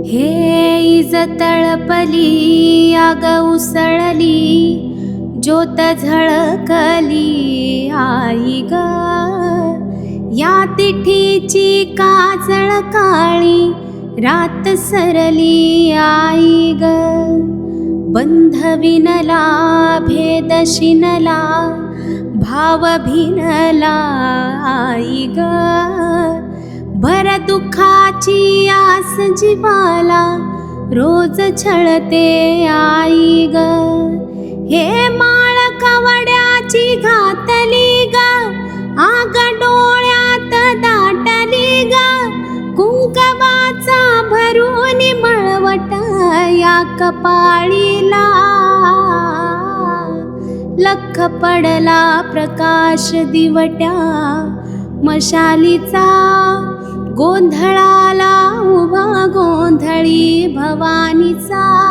हे इज तळपली आग उसळली, ज्योत झळकली आई ग. या तिठीची काजळ काळी, रात सरली आई ग. बंध विणला भेद शिनला, भाव भिनला आई ग. भर दुःखाची आस जीवाला, रोज छळते आई ग. हे माळ कवड्याची घातली ग, आग डोळ्यात दाटली ग. कुंकवाचा भरून मळवट या कपाळीला, लख पडला प्रकाश दिवट्या मशालीचा. गोंधळाला उभा गोंधळी भवानीचा.